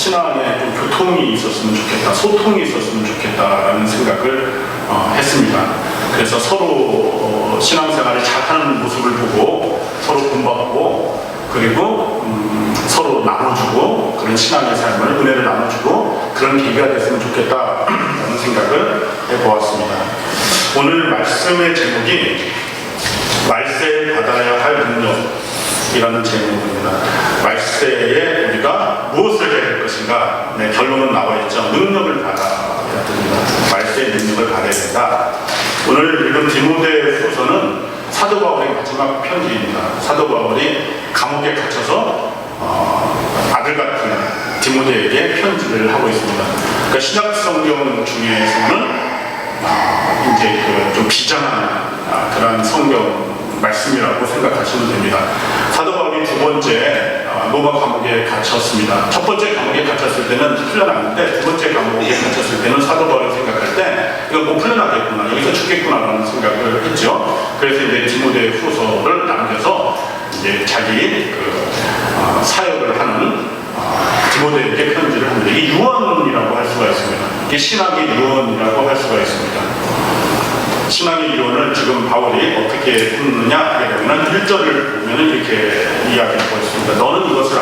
신앙에 좀 교통이 있었으면 좋겠다, 소통이 있었으면 좋겠다라는 생각을 했습니다. 그래서 서로 신앙생활을 잘하는 모습을 보고 서로 본받고 그리고 서로 나눠주고 그런 신앙의 삶을 은혜를 나눠주고 그런 계기가 됐으면 좋겠다라는 생각을 해보았습니다. 오늘 말씀의 제목이 말세 받아야 할 능력이라는 제목입니다. 말세에 우리가 무엇을 해야 할 것인가? 네, 결론은 나와 있죠. 능력을 받아야 됩니다. 말세의 능력을 받아야 된다. 오늘 읽은 디모데후서는 사도 바울의 마지막 편지입니다. 사도 바울이 감옥에 갇혀서 아들 같은 디모데에게 편지를 하고 있습니다. 그러니까 신약 성경 중에서는 이제 좀 비장한 그런 성경 말씀이라고 생각하시면 됩니다. 사도 바울이 두 번째 로마 감옥에 갇혔습니다. 첫 번째 감옥에 갇혔을 때는 풀려났는데 두 번째 감옥에 갇혔을 때는 사도 바울이 생각할 때 이거 못 풀려나겠구나, 여기서 죽겠구나라는 생각을 했죠. 그래서 이제 디모데 후서를 남겨서 이제 자기 사역을 하는 디모데에게 편지를 합니다. 이게 유언이라고 할 수가 있습니다. 이게 신학의 유언이라고 할 수가 있습니다. 신앙의 이론을 지금 바울이 어떻게 했느냐 하게 되면 1절을 보면 이렇게 이야기하고 있습니다. 너는 이것을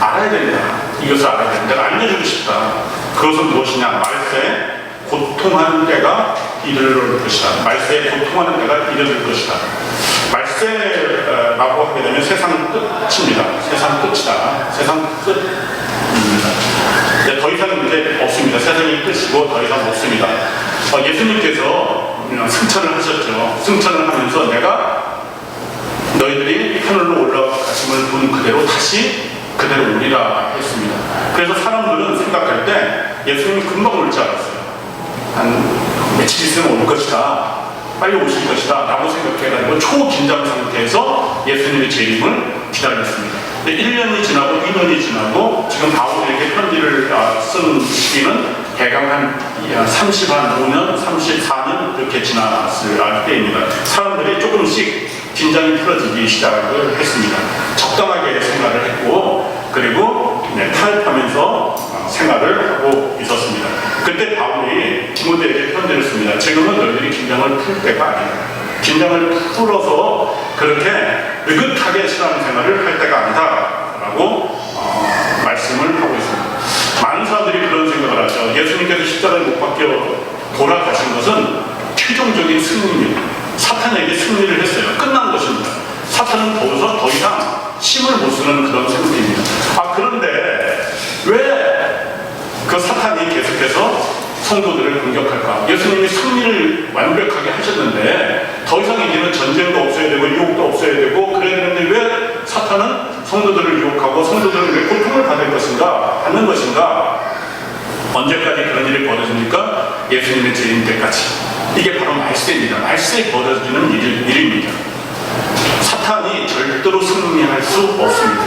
알아야 된다. 이것을 알아야 된다. 내가 알려주고 싶다. 그것은 무엇이냐? 말세에 고통하는 때가 이르를 것이다. 말세에 고통하는 때가 이르를 것이다. 말세라고 하게 되면 세상 끝입니다. 세상 끝이다. 세상 끝입니다. 더 이상 이제 없습니다. 세상이 끝이고 더 이상 없습니다. 예수님께서 승천을 하셨죠. 승천을 하면서 내가 너희들이 하늘로 올라가심을 본 그대로 다시 그대로 오리라 했습니다. 그래서 사람들은 생각할 때 예수님이 금방 올 줄 알았어요. 한 며칠 있으면 올 것이다, 빨리 오실 것이다 라고 생각해가지고 초긴장 상태에서 예수님의 재림을 기다렸습니다. 1년이 지나고 2년이 지나고 지금 바울에게 편지를 쓴 시기는 대강 한 35년, 34년 이렇게 지났을 때입니다. 사람들이 조금씩 긴장이 풀어지기 시작을 했습니다. 적당하게 생활을 했고 그리고 타협하면서 생활을 하고 있었습니다. 그때 바울이 디모데에게 편지를 씁니다. 지금은 너희들이 긴장을 풀 때가 아니다. 긴장을 풀어서 그렇게 느긋하게 신앙생활을 할 때가 아니다 라고 말씀을 하고 있습니다. 많은 사람들이 그런 생각을 하죠. 예수님께서 십자가에 못 박혀 돌아가신 것은 최종적인 승리입니다. 사탄에게 승리를 했어요. 끝난 것입니다. 사탄은 더 이상 힘을 못 쓰는 그런 상태입니다. 그런데 왜 그 사탄이 계속해서 성도들을 공격할까? 예수님이 승리를 완벽하게 하셨는데 더 이상 이제는 전쟁도 없어야 되고 유혹도 없어야 되고 그래야 되는데 왜 사탄은 성도들을 유혹하고 성도들은 왜 고통을 받을 것인가? 받는 것인가? 언제까지 그런 일이 벌어집니까? 예수님의 재림 때까지. 이게 바로 말세입니다. 말세에 벌어지는 일입니다. 사탄이 절대로 승리할 수 없습니다.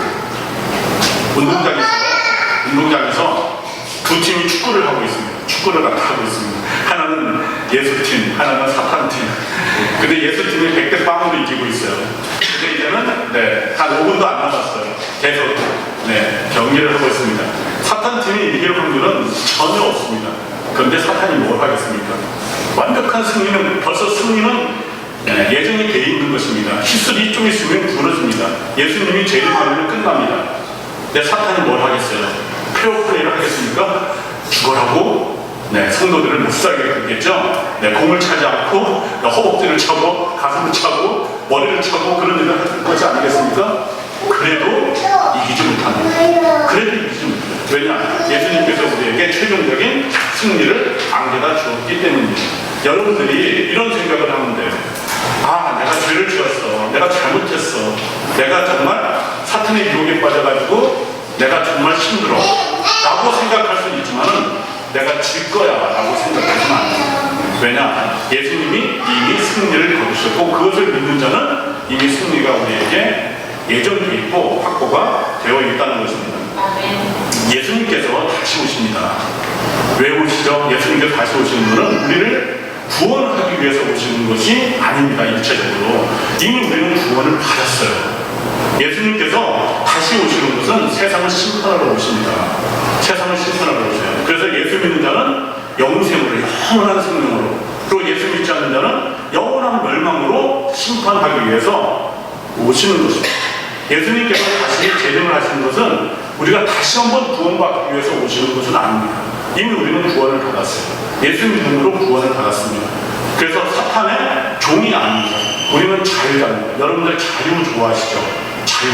운동장에서 두 팀이 축구를 하고 있습니다. 축구를 하고 있습니다. 하나는 예수팀, 하나는 사탄팀. 근데 예수팀이 100대 0으로 이기고 있어요. 근데 이제는 한 5분도 안 남았어요. 계속 경기를 하고 있습니다. 사탄팀이 이길 확률은 전혀 없습니다. 그런데 사탄이 뭘 하겠습니까? 완벽한 승리는, 벌써 승리는 예정이 되어 있는 것입니다. 히스리 좀 있으면 부러집니다. 예수님이 재림하면 끝납니다. 근데 사탄이 뭘 하겠어요? 페어플레이를 하겠습니까? 죽어라고 성도들을 못 살게 하겠죠. 공을 차지 않고 허벅지를 차고 가슴을 차고 머리를 차고 그런 일을 할 것이 아니겠습니까? 그래도 이기지 못합니다. 왜냐? 예수님께서 우리에게 최종적인 승리를 안겨다 주었기 때문입니다. 여러분들이 이런 생각을 하면 돼요. 내가 죄를 지었어. 내가 잘못했어. 내가 정말 사탄의 유혹에 빠져가지고 내가 정말 힘들어 라고 생각할 수는 있지만은 내가 질 거야 라고 생각하시면 안 돼요. 왜냐? 예수님이 이미 승리를 거두셨고 그것을 믿는 자는 이미 승리가 우리에게 예정되어 있고 확보가 되어 있다는 것입니다. 예수님께서 다시 오십니다. 왜 오시죠? 예수님께서 다시 오시는 분은 우리를 구원하기 위해서 오시는 것이 아닙니다. 일체적으로 이미 우리는 구원을 받았어요. 예수님께서 다시 오시는 것은 세상을 심판하러 오십니다. 세상을 심판하러 오셔요. 그래서 예수 믿는 자는 영생으로, 영원한 생명으로, 그리고 예수 믿지 않는 자는 영원한 멸망으로 심판하기 위해서 오시는 것입니다. 예수님께서 다시 재림을 하시는 것은 우리가 다시 한번 구원받기 위해서 오시는 것은 아닙니다. 이미 우리는 구원을 받았어요. 예수 믿음으로 구원을 받았습니다. 그래서 사탄의 종이 아닙니다. 우리는 자유자입니다. 여러분들 자유 좋아하시죠? 자유.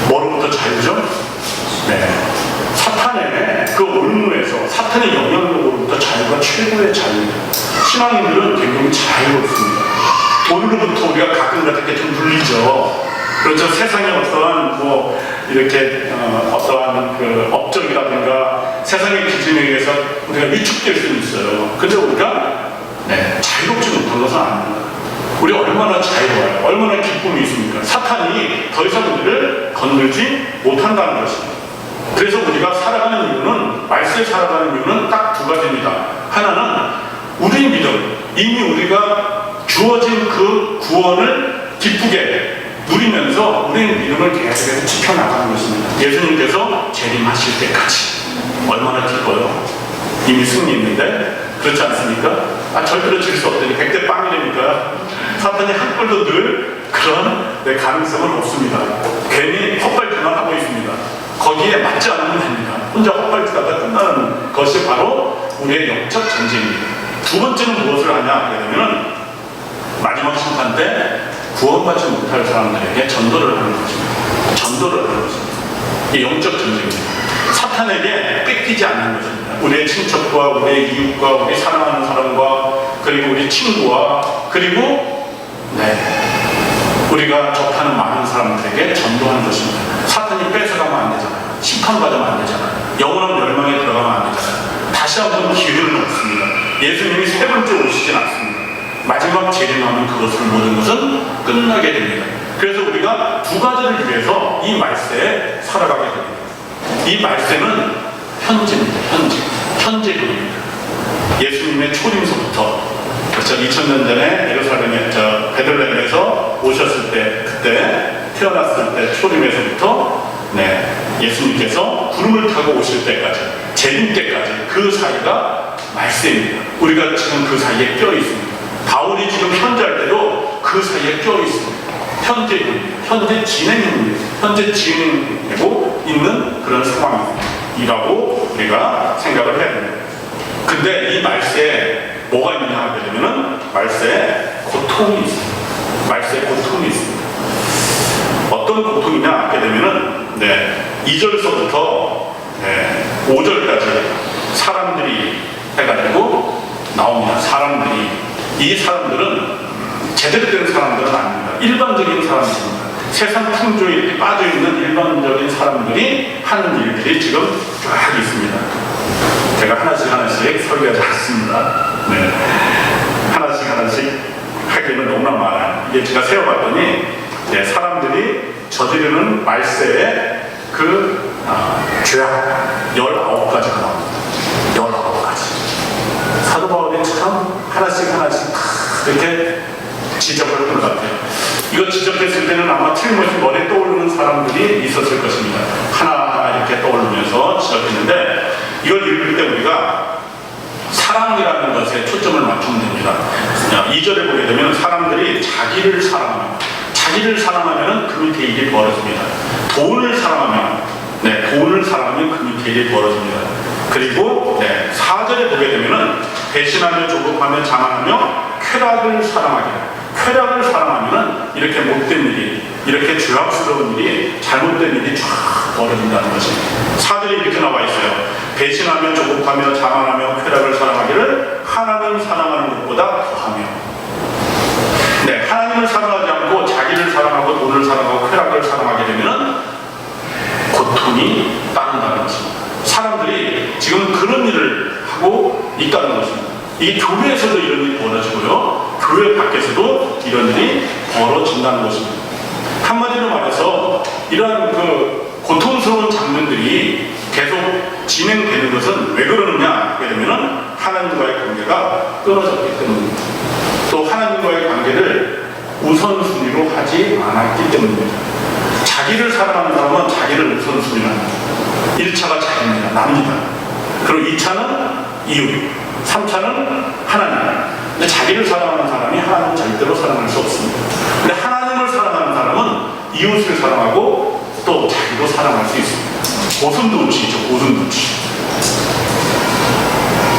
뭐로부터 자유죠? 네. 사탄의 그 올무에서, 사탄의 영향력으로부터 자유가 최고의 자유입니다. 신앙인들은 굉장히 자유롭습니다. 돈으로부터 우리가 가끔 이렇게 좀 눌리죠. 그렇죠. 세상의 어떠한 이렇게 어떠한 그 업적이라든가 세상의 기준에 의해서 우리가 위축될 수는 있어요. 근데 우리가 자유롭지 못한 것은 아닙니다. 우리 얼마나 자유로워요. 얼마나 기쁨이 있습니까? 사탄이 더 이상 우리를 건들지 못한다는 것입니다. 그래서 우리가 살아가는 이유는, 말세에 살아가는 이유는 딱 두 가지입니다. 하나는 우리의 믿음, 이미 우리가 주어진 그 구원을 기쁘게 누리면서 우리의 믿음을 계속해서 지켜나가는 것입니다. 예수님께서 재림하실 때까지 얼마나 기뻐요. 이미 승리했는데, 그렇지 않습니까? 절대로 질 수 없더니 100대 빵이 되니까 사탄이 한 골도 늘 그런 가능성은 없습니다. 괜히 헛발질만 하고 있습니다. 거기에 맞지 않으면 됩니다. 혼자 헛발질하다 끝나는 것이 바로 우리의 영적 전쟁입니다. 두 번째는 무엇을 하냐 하게 되면 마지막 심판 때 구원받지 못할 사람들에게 전도를 하는 것입니다. 전도를 하는 것입니다. 이 영적 전쟁입니다. 사탄에게 뺏기지 않는 것입니다. 우리의 친척과 우리의 이웃과 우리 사랑하는 사람과 그리고 우리 친구와 그리고 우리가 접하는 많은 사람들에게 전도하는 것입니다. 사탄이 뺏어가면 안 되잖아요. 심판받으면 안 되잖아요. 영원한 멸망에 들어가면 안 되잖아요. 다시 한번 기회는 없습니다. 예수님이 세 번째 오시진 않습니다. 마지막 재림하면 그것을 모든 것은 끝나게 됩니다. 그래서 우리가 두 가지를 위해서 이 말세에 살아가게 됩니다. 이 말세는 현재입니다. 현재입니다. 예수님의 초림서부터, 그렇죠. 2000년 전에 예루살렘에 베들레헴에서 오셨을 때, 그때 태어났을 때 초림에서부터 예수님께서 구름을 타고 오실 때까지, 재림 때까지 그 사이가 말세입니다. 우리가 지금 그 사이에 껴 있습니다. 바울이 지금 현재할 때도 그 사이에 껴 있습니다. 현재 진행입니다. 현재 진행되고 있는 그런 상황이라고 우리가 생각을 해야 됩니다. 근데 이 말세에 뭐가 있느냐 하게 되면은 말세에 고통이 있습니다. 말세에 고통이 있습니다. 어떤 고통이냐 하게 되면은 2절서부터 5절까지 사람들이 해가지고 나옵니다. 이 사람들은 제대로 된 사람들은 아닙니다. 일반적인 사람들입니다. 세상 풍조에 빠져있는 일반적인 사람들이 하는 일들이 지금 쫙 있습니다. 제가 하나씩 설교하지 않습니다. 하나씩 하기에는 너무나 많아요. 이게 제가 세어봤더니 사람들이 저지르는 말세의 그 죄악 19가지가 나옵니다. 19가지. 사도 바울이 참 하나씩 이렇게 지적을 한 것 같아요. 이거 지적했을 때는 아마 틀림없이 머리에 떠오르는 사람들이 있었을 것입니다. 하나하나 이렇게 떠오르면서 지적했는데, 이걸 읽을 때 우리가 사랑이라는 것에 초점을 맞추면 됩니다. 2절에 보게 되면 사람들이 자기를 사랑하면 그 밑에 일이 벌어집니다. 돈을 사랑하면 그 밑에 일이 벌어집니다. 그리고 4절에 보게 되면 배신하며 조급하며 자만하며 쾌락을 사랑하면 이렇게 못된 일이, 이렇게 죄악스러운 일이, 잘못된 일이 쫙 벌어진다는 것입니다. 4절에 이렇게 나와 있어요. 배신하며 조급하며 자만하며 쾌락을 사랑하기를 하나님 사랑하는 것보다 더하며. 하나님을 사랑하지 않고 자기를 사랑하고 돈을 사랑하고 쾌락을 사랑하게 되면 고통이 따른다는 것입니다. 사람들이 지금 그런 일을 하고 있다는 것입니다. 이 교회에서도 이런 일이 벌어지고요, 교회 밖에서도 이런 일이 벌어진다는 것입니다. 한마디로 말해서 이러한 그 고통스러운 장면들이 계속 진행되는 것은 왜 그러느냐 하게 되면 하나님과의 관계가 끊어졌기 때문입니다. 또 하나님과의 관계를 우선순위로 하지 않았기 때문입니다. 자기를 사랑하는 사람은 자기를 우선순위로 합니다. 1차가 자기입니다. 납니다. 그리고 2차는 이유, 3차는 하나님. 근데 자기를 사랑하는 사람이 하나님을 절대로 사랑할 수 없습니다. 근데 하나님을 사랑하는 사람은 이웃을 사랑하고 또 자기도 사랑할 수 있습니다. 고슴도치죠.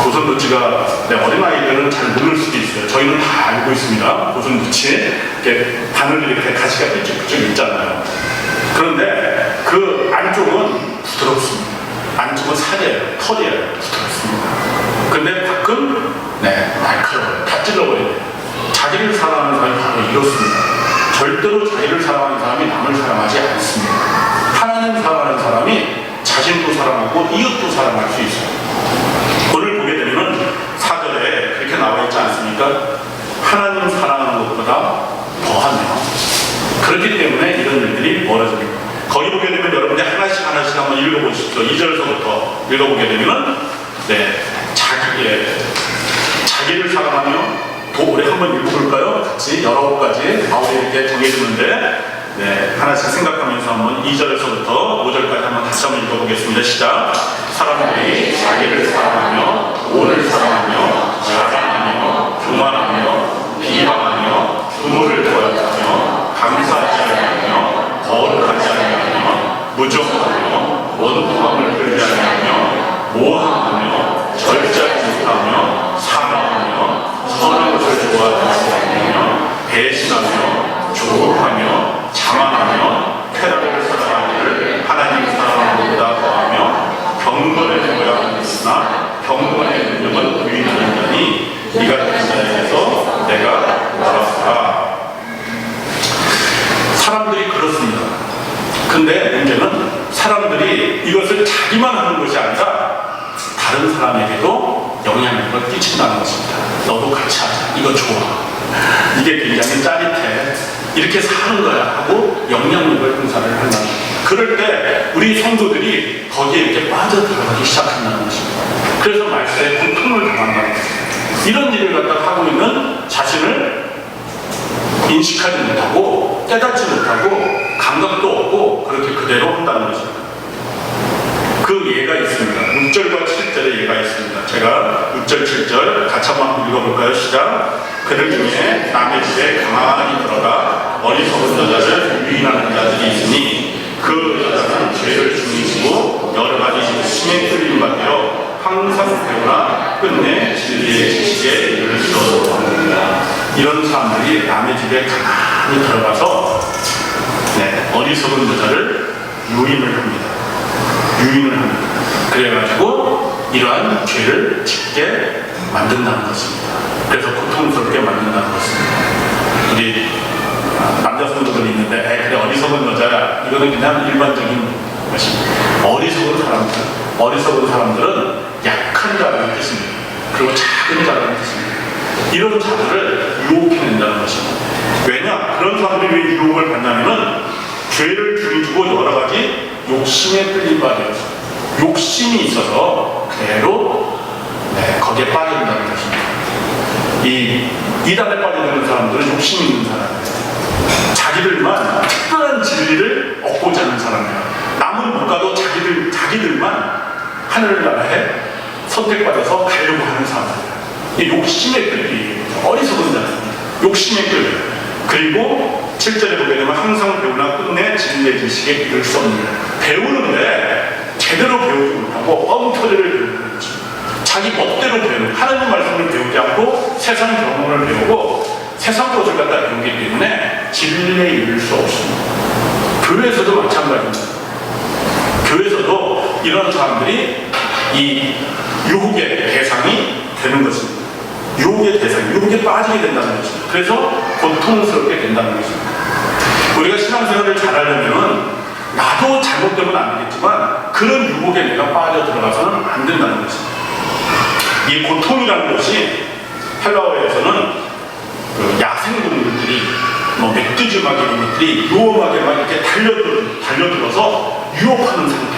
고슴도치가 어린아이들은 잘 모를 수도 있어요. 저희는 다 알고 있습니다. 고슴도치 이렇게 바늘 이렇게 가시가 삐쭉삐쭉 있잖아요. 그런데 그 안쪽은 부드럽습니다. 안쪽은 살이에요. 털이에요. 부드럽습니다. 근데 밖은 날카로워요. 다 찔러버려요. 자기를 사랑하는 사람이 바로 이렇습니다. 절대로 자기를 사랑하는 사람이 남을 사랑하지 않습니다. 하나님 사랑하는 사람이 자신도 사랑하고 이웃도 사랑할 수 있어요. 오늘 보게 되면 4절에 그렇게 나와 있지 않습니까? 하나님 사랑하는 것보다 더하며. 그렇기 때문에 이런 일들이 벌어집니다. 거기 보게 되면 여러분들 하나씩 한번 읽어보십시오. 2절서부터 읽어보게 되면 자기를 사랑하며 우리 한번 읽어볼까요? 같이 여러 가지 바울이 이렇게 정해주는데 하나씩 생각하면서 한번 2절에서부터 5절까지 다시 한번 읽어보겠습니다. 시작. 사람들이 자기를 사랑하며 오를 사랑하며 자랑하며 교만하며 비방하며 부모를 거역하며 감사하지 아니하며 거룩하지 아니하며 무정하며 원통함을 끌지 아니하며 모함하며 절제하지 못하며 사랑하며 선한 것을 좋아하지 아니하며 배신하며 조급하며 자만하며 쾌락을 사랑하기를 하나님 사랑하는 것보다 더하며 경건의 모양은 있으나 경건의 능력은 유인하는 자니 이 같은 자에게서 내가 돌아서라. 사람들이 그렇습니다. 근데 문제는 사람들이 이것을 자기만 하는 것이 아니라 다른 사람에게도 영향력을 끼친다는 것입니다. 너도 같이 하자. 이거 좋아. 이게 굉장히 짜릿해. 이렇게 사는 거야 하고 영향력을 행사를 한다는 거예요. 그럴 때 우리 성도들이 거기에 이렇게 빠져들어가기 시작한다는 것입니다. 그래서 말세에 고통을 당한다는 거예요. 이런 일을 갖다 하고 있는 자신을 인식하지 못하고 깨닫지 못하고 감각도 없고 그렇게 그대로 한다는 것입니다. 그 예가 있습니다. 6절과 7절의 예가 있습니다. 제가 6절, 7절 같이 한번 읽어볼까요? 시작. 그들 중에 남의 집에 가만히 들어가 어리석은 여자를 유인하는 자들이 있으니 그 여자는 죄를 중이시고 여러 가지 욕심에 끌림받여 항상 배우나 끝내 진리의 지식에 이를 수 없습니다. 이런 사람들이 남의 집에 가만히 들어가서 어리석은 여자를 유인을 합니다. 그래가지고 이러한 죄를 짓게 만든다는 것입니다. 그래서 고통스럽게 만든다는 것입니다. 우리 남자 성도들이 있는데 그래 어리석은 여자야. 이거는 그냥 일반적인 것입니다. 어리석은 사람들은 약한 자라는 뜻입니다. 그리고 작은 자라는 뜻입니다. 이런 자들을 유혹해낸다는 것입니다. 왜냐? 그런 사람들이 왜 유혹을 받냐면은 죄를 중이주고 여러 가지 욕심에 끌림받아요. 욕심이 있어서 그대로 거기에 빠져든다는 것입니다. 이 이단에 빠져드는 사람들은 욕심이 있는 사람이에요. 자기들만 특별한 진리를 얻고자 하는 사람이에요. 남은 못 가도 자기들만 하늘나라에 선택받아서 가려고 하는 사람이에요. 이 욕심에 끌기, 어리석은 자입니다. 욕심에 끌기. 그리고 7절에 보게 되면 항상 배우나 끝내 진리의 지식에 이를 수 없는 배우는데 제대로 배우지 못하고 엉터리를 배우는 거죠. 자기 멋대로 배우는 하나님 말씀을 배우지 않고 세상 경험을 배우고 세상 것을 갖다 배우기 때문에 진리에 이를 수 없습니다. 교회에서도 마찬가지입니다. 교회에서도 이런 사람들이 이 유혹의 대상이 되는 것입니다. 유혹에 빠지게 된다는 것입니다. 그래서 고통스럽게 된다는 것입니다. 우리가 신앙생활을 잘하려면 나도 잘못되면 안 되겠지만 그런 유혹에 내가 빠져들어가서는 안 된다는 것입니다. 이 고통이라는 것이 헬라어에서는 그 야생동물들이 멧돼지막 이런 것들이 요음하게 막 이렇게 달려들어서 유혹하는 상태,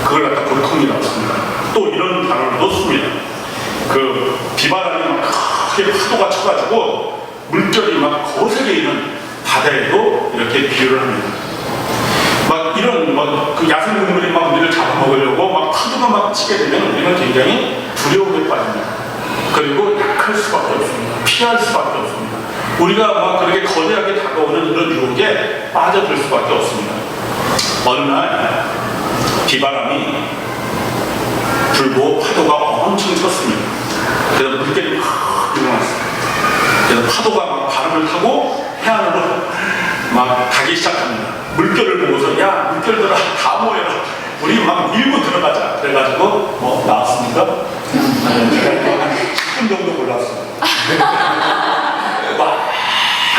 그걸 갖다 고통이라고 합니다. 또 이런 단어를 넣습니다. 그 비바람이 막 크게 파도가 쳐가지고 물결이 막 거세게 있는 바다에도 이렇게 비유를 합니다. 막 이런 그 야생동물이 막 우리를 잡아먹으려고 막 파도가 막 치게 되면 우리는 굉장히 두려움에 빠집니다. 그리고 약할 수밖에 없습니다. 피할 수밖에 없습니다. 우리가 막 그렇게 거대하게 다가오는 이런 유혹에 빠져들 수밖에 없습니다. 어느 날 비바람이 불고 파도가 엄청 쳤습니다. 그래서 물결이 막 일어났어요. 그래서 파도가 막 바람을 타고 해안으로 막 가기 시작합니다. 물결을 보고서 야 물결들아 다 모여라 우리 막 밀고 들어가자. 그래가지고 뭐 나왔습니까? 한 10분 정도 골랐어요. 막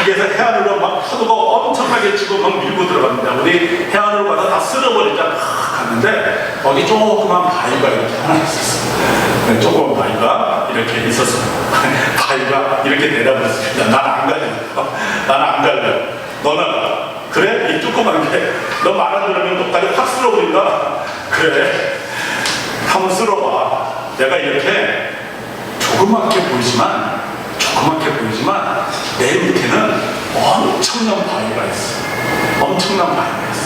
그래서 해안으로 막 파도가 엄청나게 치고 막 밀고 들어갑니다. 우리 해안으로 가서 다 쓸어버리자 막 갔는데 거기 조그만 바위가 이렇게 하나 있었어요. 네, 조그만 바위가 이렇게 있었어요. 바위가 이렇게 대답을 했습니다. 난 안 갈래. 난 안 갈래. 너는 그래? 이 조그만 게 너 말 안 들으면 너까지 확 쓸어버린다. 그래. 한번 쓸어봐. 내가 이렇게 조그맣게 보이지만 내 밑에는 엄청난 바위가 있어. 엄청난 바위가 있어.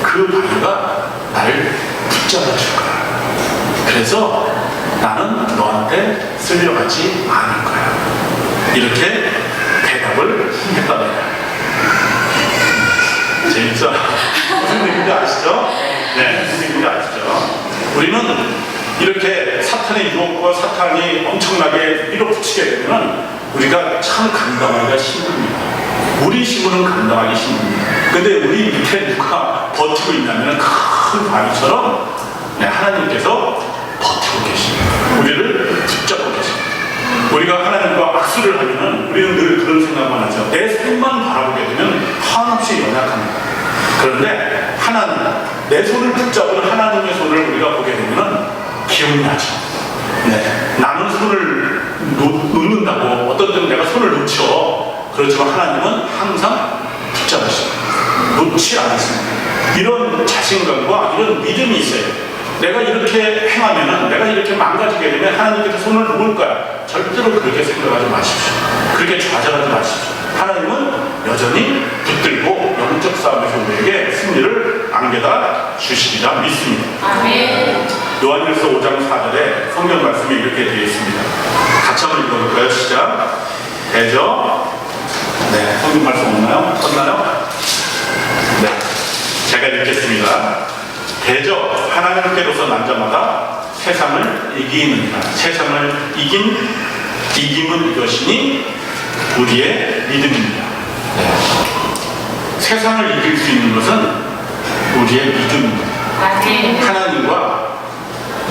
그 바위가 날 붙잡아줄 거야. 그래서 나는 너한테 쓸려가지 않을 거야. 이렇게 대답을 했답니다. 재밌죠? 무슨 얘기인지 아시죠? 네, 무슨 얘기인지 아시죠? 우리는 이렇게 사탄의 유혹과 사탄이 엄청나게 밀어붙이게 되면 우리가 참 감당하기가 힘듭니다. 우리 힘으로는 감당하기 힘듭니다. 근데 우리 밑에 누가 버티고 있냐면 큰 바위처럼 하나님께서 버티고 계십니다. 우리를 붙잡고 계십니다. 우리가 하나님과 악수를 하면은 우리는 늘 그런 생각만 하죠. 내 손만 바라보게 되면 한없이 연약합니다. 그런데 하나님, 내 손을 붙잡은 하나님의 손을 우리가 보게 되면은 기억이 나죠. 네. 나는 손을 놓는다고 어떤 때는 내가 손을 놓죠. 그렇지만 하나님은 항상 붙잡으십니다. 놓지 않으십니다. 이런 자신감과 이런 믿음이 있어요. 내가 이렇게 행하면은, 내가 이렇게 망가지게 되면 하나님께서 손을 놓을 거야. 절대로 그렇게 생각하지 마십시오. 그렇게 좌절하지 마십시오. 하나님은 여전히 붙들고 영적 싸움에서 우리에게 승리를 안겨다 주시리라 믿습니다. 아멘. 요한일서 5장 4절에 성경 말씀이 이렇게 되어 있습니다. 같이 한번 읽어볼까요? 시작. 대저. 네, 성경 말씀 없나요? 없나요? 네, 제가 읽겠습니다. 대저 하나님께로서 난 자마다 세상을 이기느니라. 세상을 이김은 이것이니 우리의 믿음입니다. 네. 세상을 이길 수 있는 것은 우리의 믿음입니다. 하나님과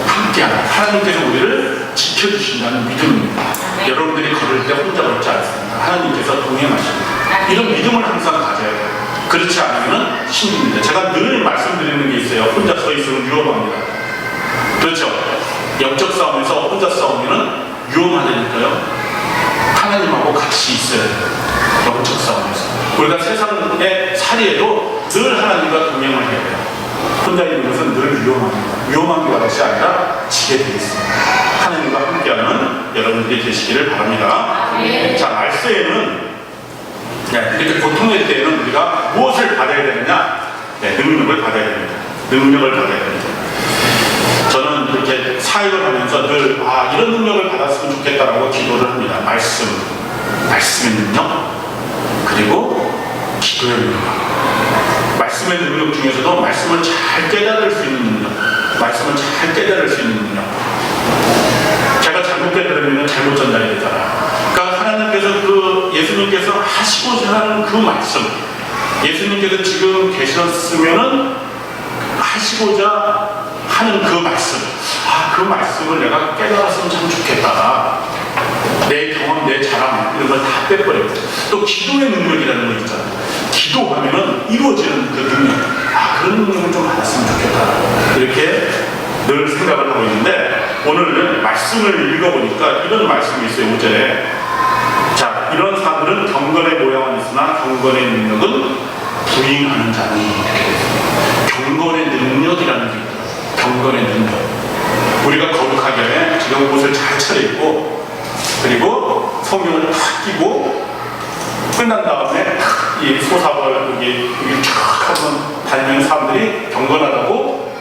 함께하는, 하나님께서 우리를 지켜주신다는 믿음입니다. 여러분들이 걸을 때 혼자 걷지 않습니다. 하나님께서 동행하십니다. 이런 믿음을 항상 가져야 돼요. 그렇지 않으면 힘듭니다. 제가 늘 말씀드리는 게 있어요. 혼자 서 있으면 위험합니다. 그렇죠? 영적 싸움에서 혼자 싸우면 위험하다니까요. 하나님하고 같이 있어야 돼요. 영적 싸움에서. 우리가 세상의 살이에도 늘 하나님과 동행을 해야 돼요. 혼자 있는 것은 늘 위험합니다. 위험한 것이 아니라 지게 되어 있습니다. 하나님과 함께하는 여러분들이 되시기를 바랍니다. 자, 말세에는 이렇게 고통의 때에는 우리가 무엇을 받아야 되느냐? 능력을 받아야 됩니다. 능력을 받아야 됩니다. 저는 이렇게 사역을 하면서 늘 이런 능력을 받았으면 좋겠다라고 기도를 합니다. 말씀의 능력, 그리고 기도의 능력. 말씀의 능력 중에서도 말씀을 잘 깨달을 수 있는 능력, 말씀을 잘 깨달을 수 있는 능력. 제가 잘못 깨달으면 잘못 전달이 되잖아요. 그러니까 하나님께서 예수님께서 하시고자 하는 그 말씀, 예수님께서 지금 계셨으면은 하시고자 하는 그 말씀, 그 말씀을 내가 깨달았으면 참 좋겠다. 내 경험, 내 자랑 이런 걸 다 빼버리고, 또 기도의 능력이라는 거 있잖아요. 기도하면은 이루어지는 그 능력, 그런 능력을 좀 받았으면 좋겠다. 이렇게 늘 생각을 하고 있는데, 오늘 말씀을 읽어보니까 이런 말씀이 있어요. 5절에 자, 이런 사람들은 경건의 모양은 있으나 경건의 능력은 부인하는 자는 경건의 능력이라는 게 있어요. 경건의 능력. 우리가 거룩하게 지금 옷을 잘 차려입고, 그리고 성경을 탁 끼고 소사벌 여기 쫙 한번 다니는 사람들이 경건하다고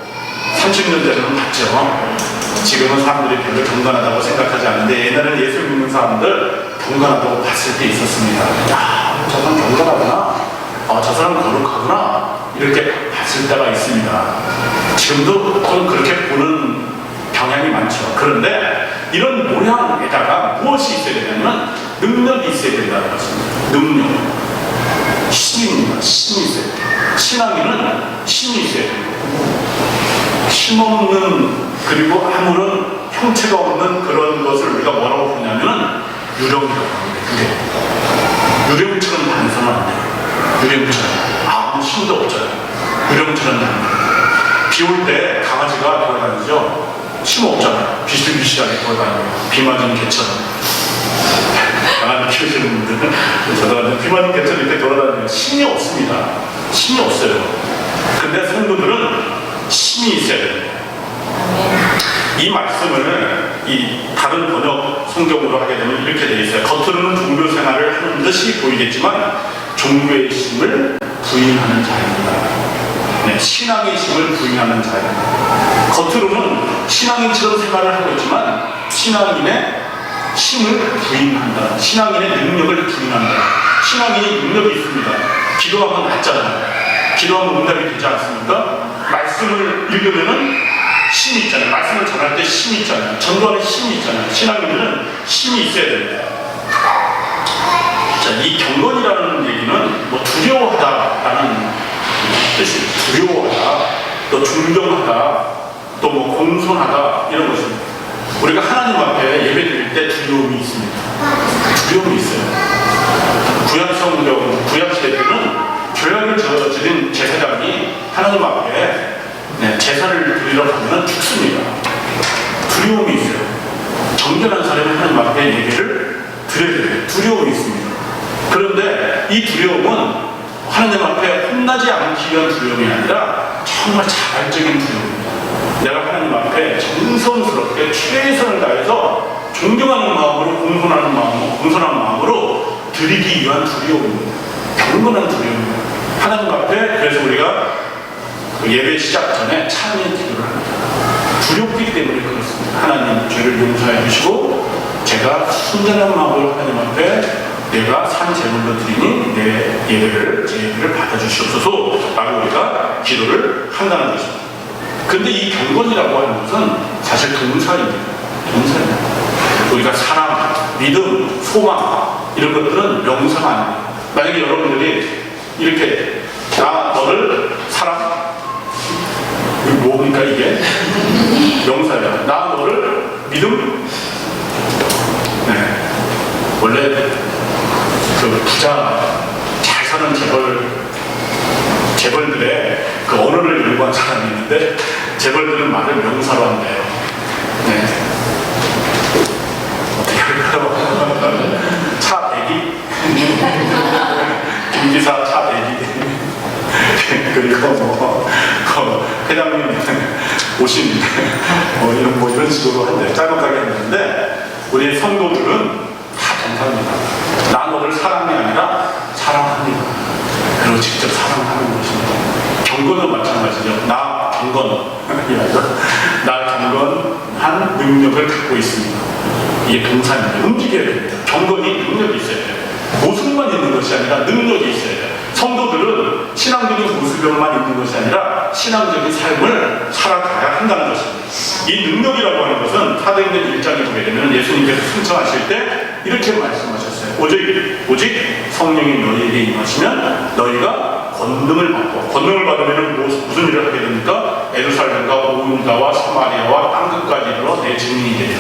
30년 전에는 봤죠. 지금은 사람들이 별로 경건하다고 생각하지 않는데 옛날에는 예수 믿는 사람들 경건하다고 봤을 때 있었습니다. 야, 저 사람 경건하구나. 저 사람 거룩하구나. 이렇게 봤을 때가 있습니다. 지금도 좀 그렇게 보는 경향이 많죠. 그런데 이런 모양에다가 무엇이 있어야 되냐면 능력이 있어야 된다는 것입니다. 능력. 힘입니다. 힘이 있어야 돼요. 신앙인은 힘이 있어야 돼요. 힘없는 그리고 아무런 형체가 없는 그런 것을 우리가 뭐라고 부르냐면 유령이라고 합니다. 유령처럼 다니서는 안 돼요. 유령처럼 아무 힘도 없잖아요. 유령처럼 다니는 비 올 때 강아지가 돌아다니죠. 힘 없잖아요. 비실비실하게 돌아다니고 비 맞은 개처럼. 강아지 키우시는 분들은 저도 비 맞은 개처럼 이렇게 돌아다니면 힘이 없습니다. 힘이 없어요. 근데 성도들은 힘이 있어야 됩니다. 이 말씀을 이 다른 번역 성경으로 하게 되면 이렇게 되어 있어요. 겉으로는 종교 생활을 하는 듯이 보이겠지만 종교의 힘을 부인하는 자입니다. 네, 신앙의 힘을 부인하는 자입니다. 겉으로는 신앙인처럼 생활을 하고 있지만 신앙인의 힘을 부인한다. 신앙인의 능력을 부인한다. 신앙인이 능력이 있습니다. 기도하면 낫잖아요. 기도하면 응답이 되지 않습니까? 말씀을 읽으면은 힘이 있잖아요. 말씀을 전할 때 힘이 있잖아요. 전도하는 힘이 있잖아요. 신앙인들은 힘이 있어야 됩니다. 자, 이 경건이라는 얘기는 뭐 두려워하다라는 뜻이 두려워하다, 또 존경하다, 또 뭐 공손하다 이런 것입니다. 우리가 하나님 앞에 예배 드릴 때 두려움이 있습니다. 두려움이 있어요. 구약 성경, 구약 시대 때는 죄악을 저지른 제사장이 하나님 앞에 제사를 드리러 가면 죽습니다. 두려움이 있어요. 정결한 사람은 하나님 앞에 예배를 드려야 돼요. 두려움이 있습니다. 그런데 이 두려움은 하나님 앞에 혼나지 않기 위한 두려움이 아니라 정말 자발적인 두려움입니다. 내가 하나님 앞에 정성스럽게 최선을 다해서 존경하는 마음으로 공손한 마음으로 드리기 위한 두려움입니다. 경건한 두려움입니다. 하나님 앞에 그래서 우리가 그 예배 시작 전에 찬미 기도를 합니다. 두렵기 때문에 그렇습니다. 하나님 죄를 용서해 주시고 제가 순전한 마음으로 하나님 앞에 내가 산 제물로 드리니 내 예배를 제 예배를 받아주시옵소서 라고 우리가 기도를 한다는 것입니다. 근데 이 경건이라고 하는 것은 사실 동사입니다. 동사입니다. 우리가 사랑, 믿음, 소망 이런 것들은 명사가 아닙니다. 만약에 여러분들이 이렇게 나 너를 사랑 이게 뭡니까 이게? 명사야. 나 너를 믿음? 네. 원래 그 부자 잘 사는 재벌들의 그 언어를 연구한 사람이 있는데 재벌들은 말을 명사로 한대요. 네. 어떻게 할까요? 차 배기? 김기사 차 배기? 그리고 회장님 오신 이런 식으로 한대. 짤막하게 했는데 우리 성도들은 다 동사입니다. 나 너를 사랑이 아니라 사랑합니다. 그리고 직접 사랑하는 것입니다. 경건도 마찬가지죠. 나 경건한 능력을 갖고 있습니다. 이게 동사입니다. 움직여야 됩니다. 경건이 능력이 있어야 돼요. 모습만 있는 것이 아니라 능력이 있어야 돼요. 성도들은 신앙적인 모습만 있는 것이 아니라 신앙적인 삶을 살아가야 한다는 것입니다. 이 능력이라고 하는 것은 사도행전 1장에 보게 되면 예수님께서 승천하실 때 이렇게 말씀하셨어요. 오직 성령이 너희에게 임하시면 너희가 권능을 받고 권능을 받으면 무슨 일을 하게 됩니까? 예루살렘과 온 유다와 사마리아와 땅끝까지 이르러 내 증인이 되리라.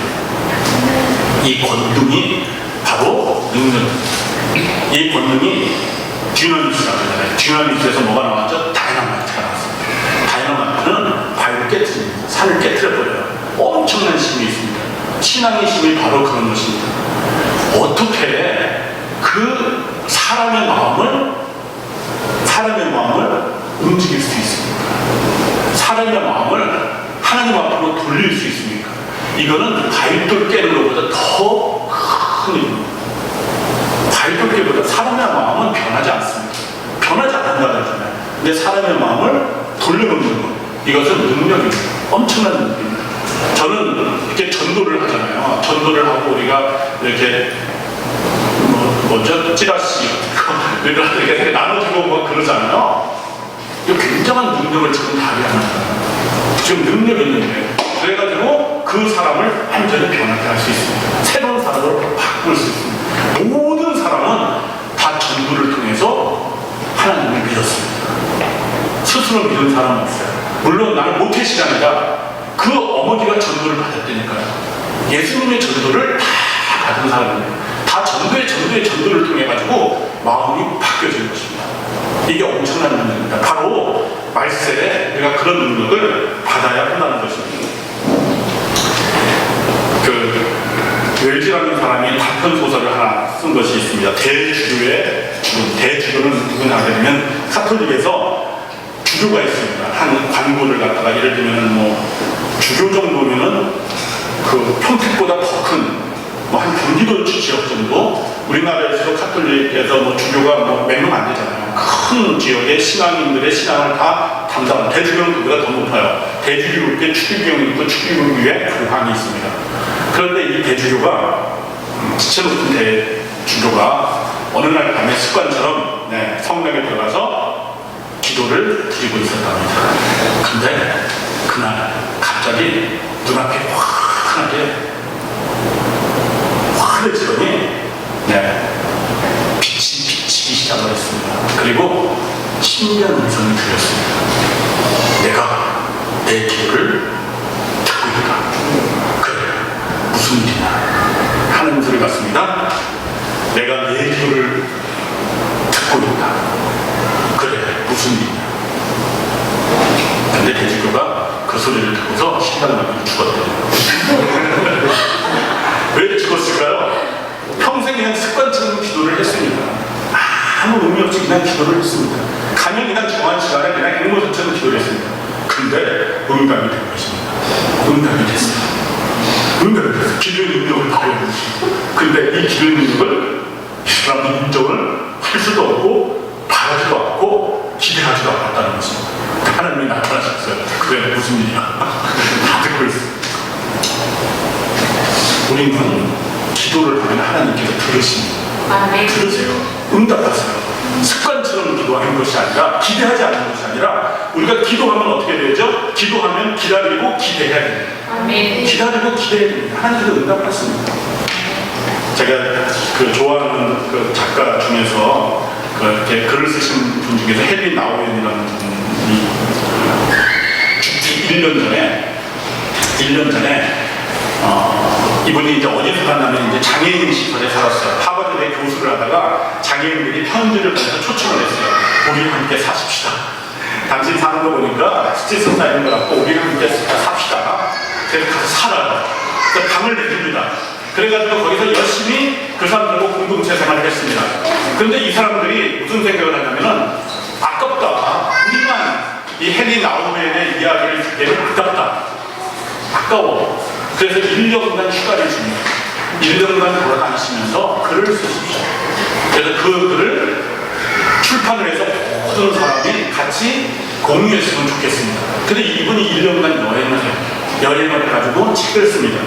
이 권능이 바로 능력입니다. 이 권능이 듀나미스라고 하잖아요. 듀나미스에서 뭐가 나왔죠? 다이너마이트가 나왔습니다. 다이너마이트는 바위를 깨트립니다. 산을 깨트려버려요. 엄청난 힘이 있습니다. 신앙의 힘이 바로 그런 것입니다. 어떻게 그 사람의 마음을 움직일 수 있습니까? 사람의 마음을 하나님 앞으로 돌릴 수 있습니까? 이거는 바위돌 깨는 것보다 더 큰 일입니다. 바위돌 깨보다 사람의 마음은 변하지 않습니다. 변하지 않는다는 거잖아요. 근데 사람의 마음을 돌려놓는 것, 이것은 능력입니다. 엄청난 능력입니다. 저는 이렇게 전도를 하잖아요. 전도를 하고 우리가 이렇게 찌라시 이렇게 나눠주고 뭐 그러잖아요. 이거 굉장한 능력을 지금 발휘하는 거예요. 지금 능력이 있는 거예요. 그래가지고 그 사람을 완전히 변하게 할 수 있습니다. 새로운 사람으로 바꿀 수 있습니다. 모든 사람은 다 전도를 통해서 하나님을 믿었습니다. 스스로 믿은 사람은 없어요. 물론 나는 모태신앙이다. 그 어머니가 전도를 받았다니까요. 예수님의 전도를 다 받은 사람입니다. 다 전도를 통해 가지고 마음이 바뀌어질 것입니다. 이게 엄청난 능력입니다. 바로 말세에 우리가 그런 능력을 받아야 한다는 것입니다. 웰즈라는 사람이 단편 소설을 하나 쓴 것이 있습니다. 대주교의 죽음. 대주교는 누구냐 하면 카톨릭에서 주교가 있습니다. 한 관고를 갖다가 예를 들면 주교 정도면은 그 평택보다 더 큰 한 경기도 지역 정도, 우리나라에서도 카톨릭에서 주교가 몇 명 안 되잖아요. 큰 지역의 신앙인들의 신앙을 다 담당. 대주교는 그보다 더 높아요. 대주교에 추기경이 있고 추기경 위에 교황이 있습니다. 그런데 이 대주교가 지체 높은 대주교가 어느 날 밤에 습관처럼 성당에 들어가서 기도를 드리고 있었답니다. 근데 그날 갑자기 눈앞에 환하게 화려지더니 빛이 비치기 시작을 했습니다. 그리고 신비한 음성이 들렸습니다. 내가 내 기도를 듣고 있다. 그래, 무슨 일이냐? 하는 소리 같습니다. 내가 내 기도를 듣고 있다. 그래, 무슨 일이냐? 근데 대주교가 그 소리를 듣고서 신랑을 맞고 죽었대요. 왜 죽었을까요? 평생 그냥 습관처럼 기도를 했습니다. 아무 의미 없이 그냥 기도를 했습니다. 가면 그냥 정한 시간에 그냥 앵무새처럼 기도를 했습니다. 근데 응답이 된 것입니다. 응답이 됐습니다. 응답이 됐어요. 기도의 능력을 발휘한 것입니다. 근데 이 기도의 능력을 이 사람은 인정을 할 수도 없고 바라지도 않고 기대하지도 않았다는 것입니다. 하나님이 나타나셨어요. 그래, 무슨 일이야? 다 듣고 있어요. 우리는 기도를 하면 하나님께서 들으십니다. 들으세요. 응답하세요. 습관처럼 기도하는 것이 아니라, 기대하지 않는 것이 아니라, 우리가 기도하면 어떻게 되죠? 기도하면 기다리고 기대해야 됩니다. 기다리고 기대해야 됩니다. 하나님께서 응답하십니다. 제가 좋아하는 작가 중에서 이렇게 글을 쓰신 분 중에서 헨리 나우엔이라는 분이 1년 전에 이분이 이제 어디서 갔냐면 이제 장애인 시설에 살았어요. 하버드대 교수를 하다가 장애인들이 편지를 보내서 초청을 했어요. 우리 함께 사십시다. 당신 사는 거 보니까 스트레스 쌓이는 것 같고 우리 함께 삽시다. 그래서 가서 살아요. 그래서 방을 내줍니다. 그래가지고 거기서 열심히 그 사람들하고 공동체 생활을 했습니다. 그런데 이 사람들이 무슨 생각을 하냐면은 아깝다. 우리만 이 헨리 나우엔의 이야기를 듣기에는 아깝다. 아까워. 그래서 1년간 휴가를 줍니다. 1년간 돌아다니시면서 글을 쓰십시오. 그래서 그 글을 출판을 해서 모든 사람이 같이 공유했으면 좋겠습니다. 근데 이분이 1년간 여행을 해가지고 책을 씁니다.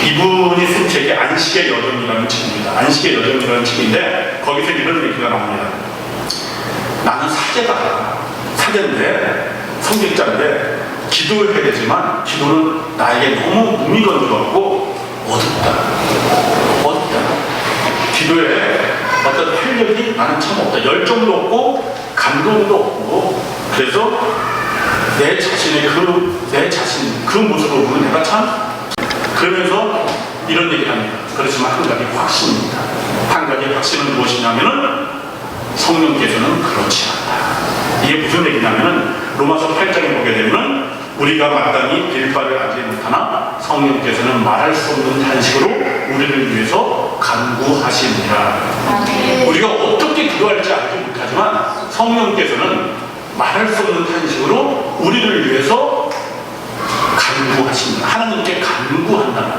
이분이 쓴 책이 안식의 여정이라는 책입니다. 안식의 여정이라는 책인데 거기서 이런 얘기가 나옵니다. 나는 사제인데 성직자인데 기도를 해야 되지만 기도는 나에게 너무 무미건조하고 어둡다. 기도에 어떤 활력이 나는 참 없다. 열정도 없고 감동도 없고 그래서 내 자신의 그 모습을 보면 내가 참 그러면서 이런 얘기를 합니다. 그렇지만 한 가지 확신입니다. 한 가지 확신은 무엇이냐면은 성령께서는 그렇지 않다. 이게 무슨 얘기냐면은 로마서 8장에 보게 되면 우리가 마땅히 빌바를 알지 못하나 성령께서는 말할 수 없는 탄식으로 우리를 위해서 간구하시니라. 우리가 어떻게 기도할지 알지 못하지만 성령께서는 말할 수 없는 탄식으로 우리를 위해서 간구하십니다. 하나님께 간구한다는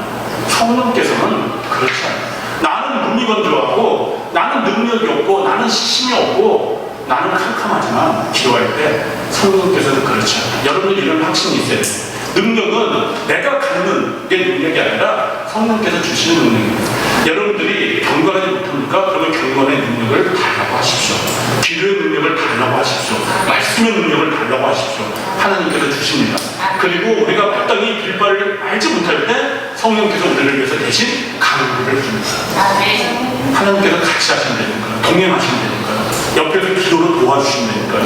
성령께서는 그렇지 않아요. 나는 무미건조하고 나는 능력이 없고 나는 시심이 없고 나는 캄캄하지만 기도할 때 성령께서는 그렇지 않다. 여러분들 이런 확신이 있어야 돼요. 능력은 내가 갖는 게 능력이 아니라 성령께서 주시는 능력입니다. 여러분들이 경건하지 못합니까? 그러면 경건의 능력을 달라고 하십시오. 기도의 능력을 달라고 하십시오. 말씀의 능력을 달라고 하십시오. 하나님께서 주십니다. 그리고 우리가 마땅히 빌바를 알지 못할 때 성령께서 우리를 위해서 대신 강구를 줍니다. 하나님께서 같이 하시면 되니까요. 동행하시면 되니까요. 옆에서 기도로 도와주시면 되니까요.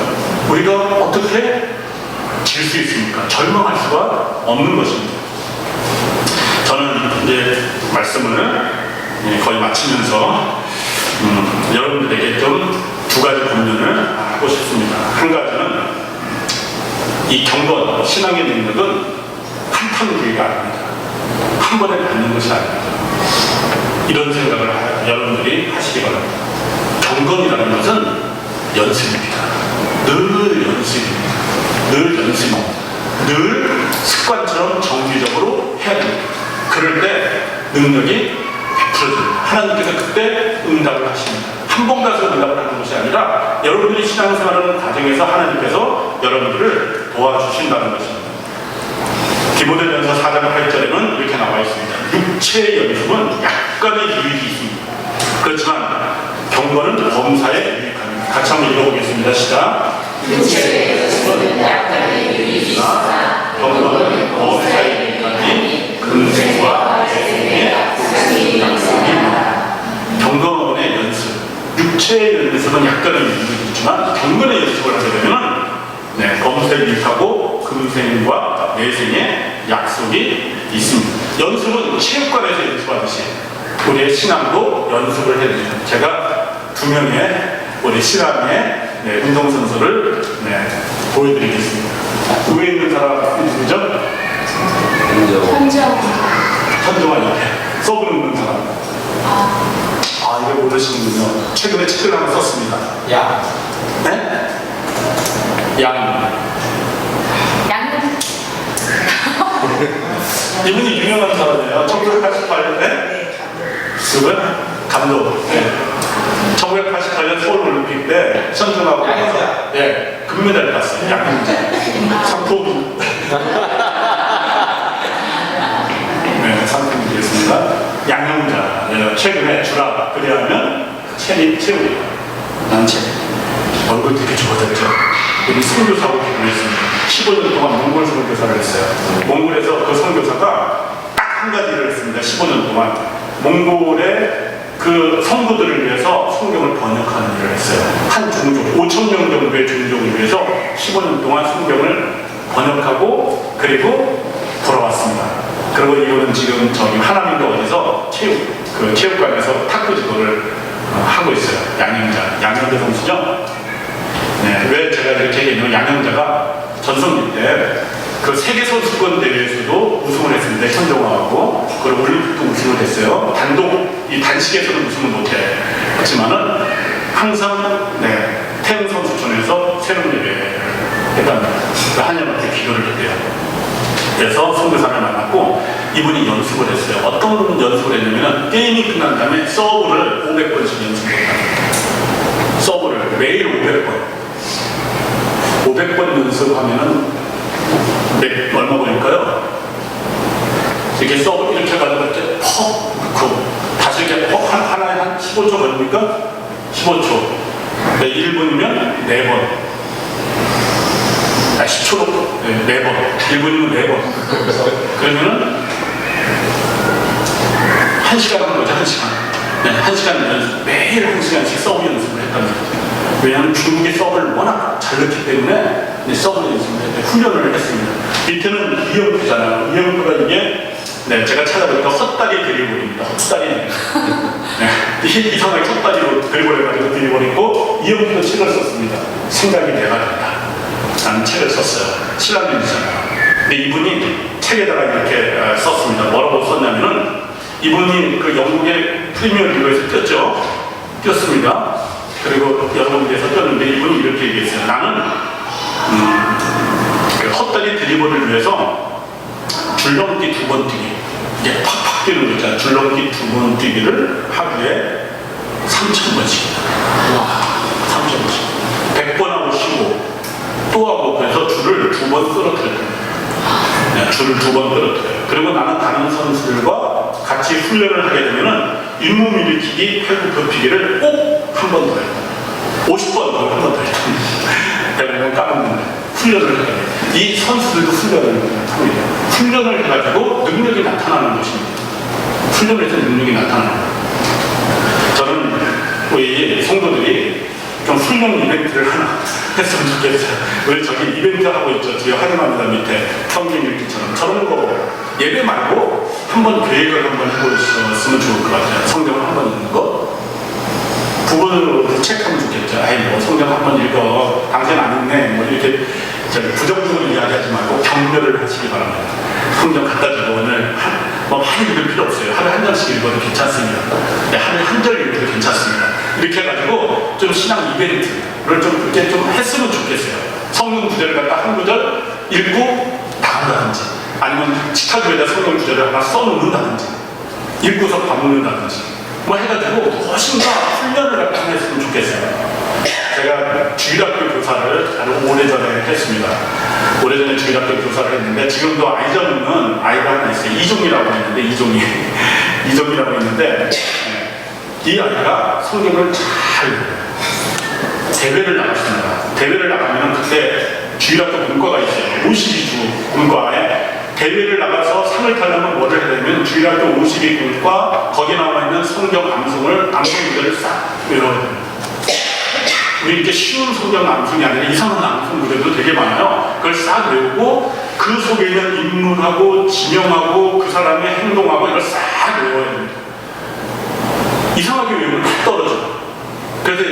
우리가 어떻게 질 수 있습니까? 절망할 수가 없는 것입니다. 저는 이제 말씀을 거의 마치면서 여러분들에게 좀 두 가지 본문을 하고 싶습니다. 한 가지는 이 경건, 신앙의 능력은 한탄 기회가 아닙니다. 한 번에 받는 것이 아닙니다. 이런 생각을 여러분들이 하시기 바랍니다. 경건이라는 것은 연습입니다. 늘 연습입니다. 늘 연습입니다. 늘 습관처럼 정기적으로 해야 됩니다. 그럴 때 능력이 베풀어집니다. 하나님께서 그때 응답을 하십니다. 한 번 가서 응답을 하는 것이 아니라 여러분들이 신앙생활하는 과정에서 하나님께서 여러분들을 도와주신다는 것입니다. 디모데전서 4장 8절에는 이렇게 나와 있습니다. 육체의 연습은 약간의 유익이 있습니다. 그렇지만 경건은 범사에 유익합니다. 같이 한번 읽어보겠습니다. 시작. 육체의 연습은 약간의 유익이 있으나 경건은 범사에 유익하니 금생과 재생의 약속이 있습니다. 경건의 연습, 육체의 연습은 약간의 유익이 있지만 경건의 연습을 하게 되면 범사에 유익하고 금생과 내생의 약속이 있습니다. 연습은 체육관에서 연습하듯이 우리의 신앙도 연습을 해야 됩니다. 제가 두 명의 우리 신앙의 운동선수를 보여드리겠습니다. 위에 있는 사람 누구죠? 현정환 옆에 서브 넣는 사람. 이거 모르시는군요. 최근에 책을 하나 썼습니다. 네? 이분이 유명한 사람이에요. 1988년에 누구요? 감독. 1988년 서울올림픽 때 선수하고 금메달 땄어요. 양현자. 상품. 상품 드리겠습니다. 양형자. 최근에 주라 그리하면 체육이에요. 난 책. 얼굴 되게 좋아졌죠. 우리 선교사하고 결혼했습니다. 15년 동안 몽골 선교사를 했어요. 몽골에서 그 선교사가 딱 한 가지 일을 했습니다. 15년 동안 몽골의 그 성도들을 위해서 성경을 번역하는 일을 했어요. 한 종족, 5,000명 정도의 종족을 위해서 15년 동안 성경을 번역하고 그리고 돌아왔습니다. 그리고 이거는 지금 저기 하나님도 어디서 체육관에서 탁구 지도를 하고 있어요. 양현자 선수죠. 왜 제가 이렇게 얘기하냐면 양현자가 전성기 때 그 세계 선수권 대회에서도 우승을 했습니다. 현정화하고 그리고 올림픽도 우승을 했어요. 이 단식에서는 우승을 못해. 그렇지만은 항상 태릉 선수촌에서 새로운 예배를 했답니다. 하나님한테 기도를 했대요. 그래서 선교사를 만났고 이분이 연습을 했어요. 어떤 연습을 했냐면 게임이 끝난 다음에 서브를 500번씩 연습했다. 서브를 매일 500번. 500번 연습하면은 얼마 걸릴까요? 이렇게 서브 이렇게 가지고 이렇게 퍽 넣고 다시 이렇게 퍽 하나에 한 15초 걸립니까? 15초. 1분이면 4번. 10초로 4번. 1분이면 4번. 그러면은 1시간 한 거죠, 1시간. 1시간 연습, 매일 1시간씩 서브 연습을 했답니다. 왜냐하면 중국의 서브를 워낙 잘 넣기 때문에 서브 연습을 훈련을 했습니다. 밑에는 이영표잖아요. 이영표가 이게 제가 찾아보니까 헛다리 드리블입니다. 헛다리. 이상하게 헛다리로 드리블해가지고 드리블했고 이영표도 책을 썼습니다. 생각이 내가 된다. 라는 책을 썼어요. 신랑님이잖아요. 근데 이분이 책에다가 이렇게 썼습니다. 뭐라고 썼냐면은 이분이 그 영국의 프리미어 리그에서 뛰었습니다. 그리고 여러 군데에서 뛰었는데 이분이 이렇게 얘기했어요. 나는 그 헛다리 드리블을 위해서 줄넘기 2번 뛰기, 이게 팍팍 뛰는 거 있잖아요. 줄넘기 2번 뛰기를 하루에 3,000번씩. 3,000번씩. 100번 하고 쉬고 또 하고 그래서 줄을 2번 쓰러뜨려요. 네, 줄을 2번 끌어들여요. 그리고 나는 다른 선수들과 같이 훈련을 하게 되면은 잇몸 일으키기, 팔굽혀 펴기를 꼭 한 번 더 해요. 50번 더 한 번 더 해요. 대부분 까먹는데 훈련을 하게 돼요. 이 선수들도 훈련을 합니다. 훈련을 해가지고 능력이 나타나는 것입니다. 훈련을 해서 능력이 나타나는 거예요. 저는 우리 성도들이 좀 훈련 이벤트를 하나 했으면 좋겠어요. 우리 저기 이벤트 하고 있죠. 뒤에 환영합니다 밑에 성경 읽기처럼 저런 거 예배 말고 한번 계획을 한번 해보셨으면 좋을 것 같아요. 성경을 한번 읽는 거 부분으로 체크하면 좋겠죠. 아이 뭐 성경 한번 읽어 당신 안 읽네 뭐 이렇게 부정적으로 이야기하지 말고 격려를 하시기 바랍니다. 성경 갖다 주고 오늘 뭐 하루 읽을 필요 없어요. 하루에 한 장씩 읽어도 괜찮습니다. 네, 하루에 한 절 읽어도 괜찮습니다. 이렇게 해가지고 좀 신앙 이벤트를 좀 이렇게 좀 했으면 좋겠어요. 성경 구절을 갖다 한 구절 읽고 나온다든지 아니면 식탁위에다 성경 구절을 하나 써놓는다든지 읽고서 밥 먹는다든지 뭐 해가지고 훨씬 더 훈련을 갖다 했으면 좋겠어요. 제가 주일학교 교사를 아주 오래전에 했습니다. 오래전에 주일학교 교사를 했는데 지금도 아이 접는 아이가 하나 있어요. 이종이라고 있는데 이종이라고 있는데 이 아이가 성경을 잘 대회를 나갔습니다. 대회를 나가면 그때 주일학교 문과가 있어요. 52주 문과에 대회를 나가서 상을 타려면 뭐를 해야 되냐면 주일학교 52군과 거기 나와 있는 성경 암송 구절을 싹 외워야 됩니다. 우리 이렇게 쉬운 성경 암송이 아니라 이상한 암송 구절도 되게 많아요. 그걸 싹 외우고 그 속에 있는 인물하고 지명하고 그 사람의 행동하고 이걸 싹 외워야 됩니다. 이상하게 외우면 딱 떨어져요. 그래서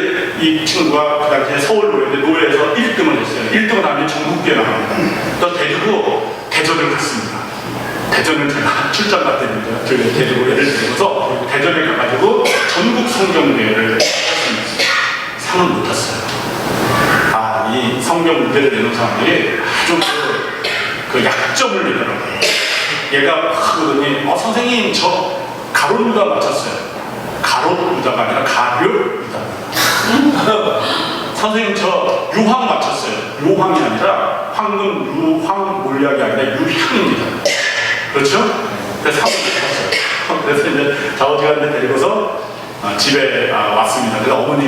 이 친구가 그 당시에 노예에서 1등을 했어요. 1등을 하면 전국대회 나갑니다. 또 대전을 갔습니다. 대전을 제가 출장 갔답니다. 저희 대전을 데리고서 대전에 가가지고 전국 성경대회를 했습니다. 상을 못 탔어요. 이 성경 문제를 내는 사람들이 아주 그 약점을 내더라고요. 얘가 하거든요. 선생님 저 가론유다 맞췄어요. 가론유다가 아니라 가룟유다. 선생님 저 유황 맞췄어요. 유황이 아니라 황금 유황 몰약이 아니라 유향입니다. 그렇죠? 그래서 상을 못 탔어요. 그래서 이제 좌우지간에 데리고서 집에 왔습니다. 그래서 어머니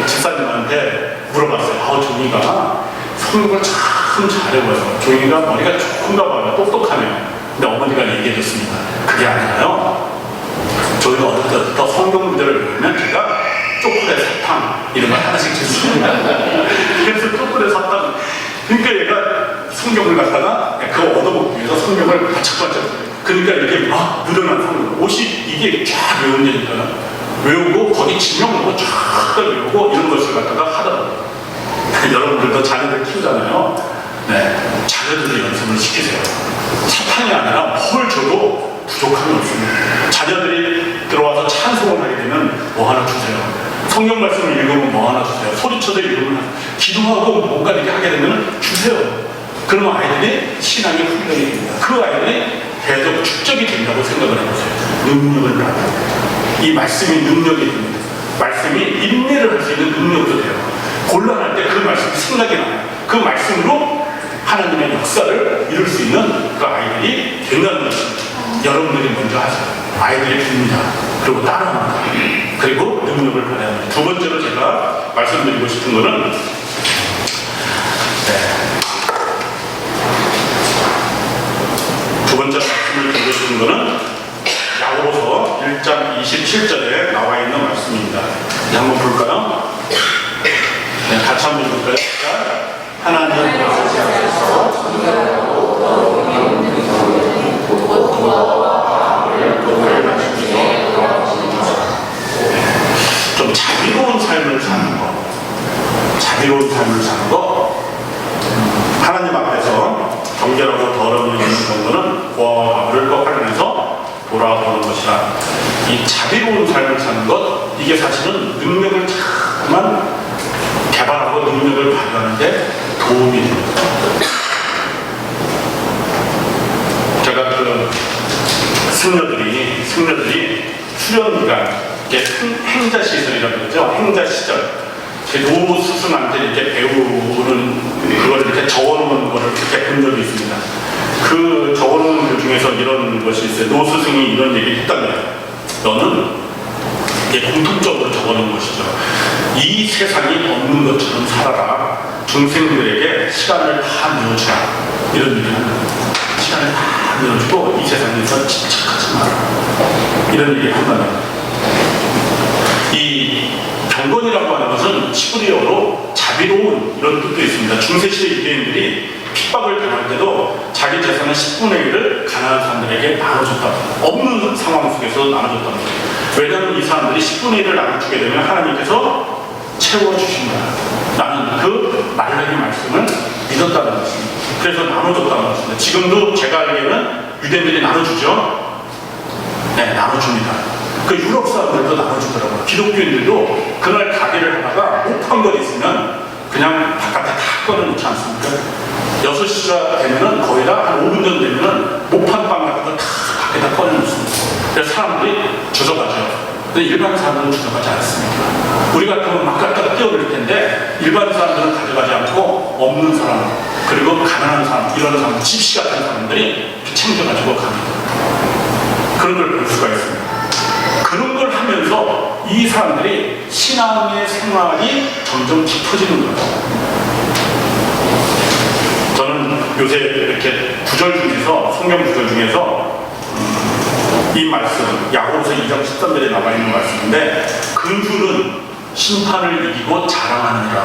집사님한테 물어봤어요. 종이가 성경을 참 잘해 보여요. 종이가 머리가 좋은가 봐요. 똑똑하네요. 근데 어머니가 얘기해 줬습니다. 그게 아니라요. 저희가 어릴 때부터 성경 문제를 배우면 제가 초콜릿 사탕 이런 걸 하나씩 줬습니다. 그래서 초콜릿 사탕 그러니까 얘가 성경을 갖다가 그거 얻어먹기 위해서 성경을 바짝바짝 그러니까 이렇게 막 늘어난 성경 50 이게 쫙 외운다니까요. 외우고 거기 지명으로 쫙 외우고 이런 것을 갖다가 하더라고요. 여러분들도 자녀들 키우잖아요. 네, 자녀들의 연습을 시키세요. 사탕이 아니라 뭘 줘도 부족함이 없습니다. 자녀들이 들어와서 찬송을 하게 되면 뭐 하나 주세요. 성경 말씀을 읽으면 뭐 하나 주세요. 소리쳐서 읽으면 기도하고 뭔가 이렇게 하게 되면 주세요. 그러면 아이들이 신앙의 훈련이 됩니다. 그 아이들이 계속 축적이 된다고 생각을 해보세요. 능력을 받아요. 이 말씀이 능력이 됩니다. 말씀이 인내를 할 수 있는 능력도 돼요. 곤란할 때 그 말씀이 생각이 나요. 그 말씀으로 하나님의 역사를 이룰 수 있는 그 아이들이 된다는 것입니다. 여러분들이 먼저 하세요. 아이들이 봅니다. 그리고 따라합니다. 그리고 능력을 받아야 합니다. 두 번째로 제가 말씀드리고 싶은 거는 두 번째로 말씀을 드리고 싶은 거는 야고보서 1장 27절에 나와 있는 말씀입니다. 한번 볼까요? 네, 같이 한번 볼까요? 하나님 좀 자비로운 삶을 사는 거, 하나님 앞에서 정결하고 더러움이 있는 것은 고아와 바울을 꼭 활용해서 돌아보는 것이라. 이 자비로운 삶을 사는 것, 이게 사실은 능력을 자꾸만 개발하고 능력을 발휘하는 데 도움이 됩니다. 제가 그 승려들이 수련 기간, 행자 시설이라고 그러죠. 행자 시절 노 스승한테 이렇게 배우는 그걸 이렇게 적어놓은 거를 이렇게 본 적이 있습니다. 그 적어놓은 글 중에서 이런 것이 있어요. 노 스승이 이런 얘기를 했답니다. 너는 이게 공통적으로 적어놓은 것이죠. 이 세상이 없는 것처럼 살아라. 중생들에게 시간을 다 내어주라. 이런 얘기를 합니다. 시간을 다 내어주고 이 세상에서 집착하지 마라. 이런 얘기를 한다면 이 경건이라고 하는 것은 시브리어로 자비로운 이런 뜻도 있습니다. 중세시대 유대인들이 핍박을 당할 때도 자기 재산의 10분의 1을 가난한 사람들에게 나눠줬다. 없는 상황 속에서 나눠줬다는 거예요. 왜냐하면 이 사람들이 10분의 1을 나눠주게 되면 하나님께서 채워주신다. 나는 그 말라기 말씀을 믿었다는 것입니다. 그래서 나눠줬다는 것입니다. 지금도 제가 알기에는 유대인들이 나눠주죠? 네, 나눠줍니다. 그 유럽 사람들도 나눠주더라고요. 기독교인들도 그날 가게를 하다가 못한 것 있으면 그냥 바깥에 다 꺼내놓지 않습니까? 6시가 되면은 거의 다 한 5분 전 되면은 못판 빵 같은 거 다 밖에다 꺼내놓습니다. 그래서 사람들이 주워가죠. 근데 일반 사람들은 주워가지 않습니다. 우리 같으면 막 갖다가 뛰어들 텐데 일반 사람들은 가져가지 않고 없는 사람, 그리고 가난한 사람, 이런 사람, 집시 같은 사람들이 챙겨가지고 갑니다. 그런 걸 볼 수가 있습니다. 그런 걸 하면서 이 사람들이 신앙의 생활이 점점 깊어지는 거예요. 저는 요새 이렇게 구절 중에서, 성경 구절 중에서 이 말씀, 야고보서 2장 13절에 나와 있는 말씀인데, 근술은 심판을 이기고 자랑하느니라.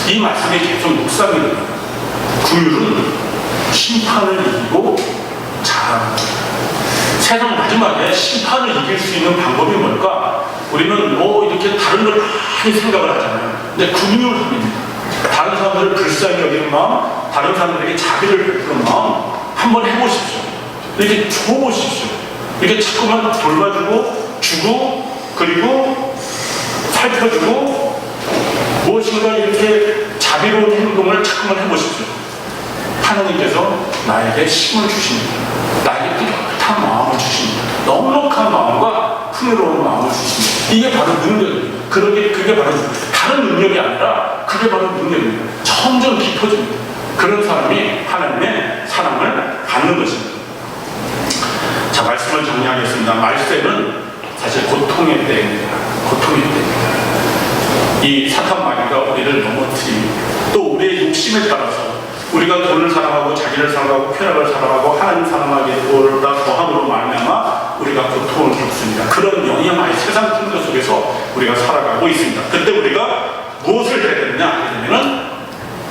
이 말씀이 계속 묵상이 됩니다. 긍휼은 심판을 이기고 자랑하느니라. 세상 마지막에 심판을 이길 수 있는 방법이 뭘까? 우리는 이렇게 다른 걸 많이 생각을 하잖아요. 근데 긍휼함입니다. 다른 사람들을 불쌍히 여기는 마음, 다른 사람들에게 자비를 베푸는 마음 한번 해보십시오. 이렇게 줘보십시오. 이렇게 자꾸만 돌봐주고 주고 그리고 살펴주고 무엇인가 이렇게 자비로운 행동을 자꾸만 해보십시오. 하나님께서 나에게 힘을 주십니다. 나에게 뜨뜻한 마음을 주십니다. 넉넉한 마음과 풍요로운 마음을 주십니다. 이게 바로 능력입니다. 그게 바로 다른 능력이 아니라 그게 바로 능력입니다. 점점 깊어집니다. 그런 사람이 하나님의 사랑을 받는 것입니다. 자, 말씀을 정리하겠습니다. 말세는 사실 고통의 때입니다. 고통의 때입니다. 이 사탄 마귀가 우리를 넘어뜨립니다. 또 우리의 욕심에 따라서 우리가 돈을 사랑하고 자기를 사랑하고 쾌락을 사랑하고 하나님 사랑하기보다 더함으로 말미암아 우리가 고통을 겪습니다. 그런 영향의 세상 풍조 속에서 우리가 살아가고 있습니다. 그때 우리가 무엇을 해야 되느냐 하게 되면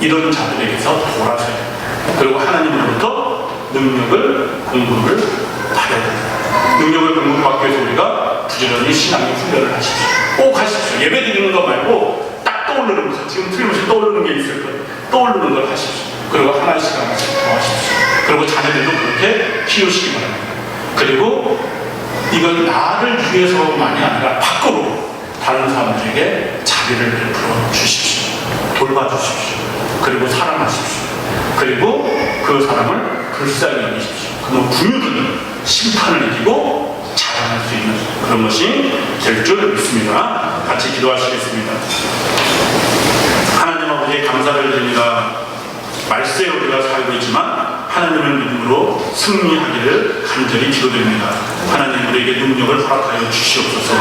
이런 자들에게서 돌아서야 됩니다. 그리고 하나님으로부터 능력을 공부를 받아야 됩니다. 능력을 공부받기 위해서 우리가 부지런히 신앙의 훈련을 하십시오. 꼭 하십시오. 예배 드리는 거 말고 딱 떠오르는 거, 지금 틀림없이 떠오르는 게 있을 거예요. 떠오르는 걸 하십시오. 그리고 하나씩 하나씩 더 하십시오. 그리고 자녀들도 그렇게 키우시기 바랍니다. 그리고 이건 나를 위해서만이 아니라 밖으로 다른 사람들에게 자비를 베풀어 주십시오. 돌봐주십시오. 그리고 사랑하십시오. 그리고 그 사람을 불쌍히 여기십시오. 그럼 긍휼은 심판을 이기고 자랑할 수 있는 그런 것이 될 줄 믿습니다. 같이 기도하시겠습니다. 하나님 아버지에 감사를 드립니다. 말세에 우리가 살고 있지만 하나님을 믿음으로 승리하기를 간절히 기도드립니다. 하나님 우리에게 능력을 허락하여 주시옵소서.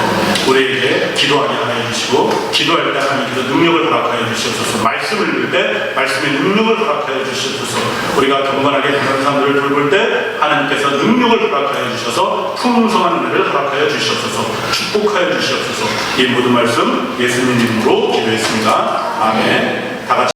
우리에게 기도하게 하여 주시고 기도할 때 하나님께서 능력을 허락하여 주시옵소서. 말씀을 읽을 때 말씀의 능력을 허락하여 주시옵소서. 우리가 경건하게 다른 사람들을 돌볼 때 하나님께서 능력을 허락하여 주셔서 풍성한 은혜를 허락하여 주시옵소서. 축복하여 주시옵소서. 이 모든 말씀 예수님 이름으로 기도했습니다. 아멘. 다 같이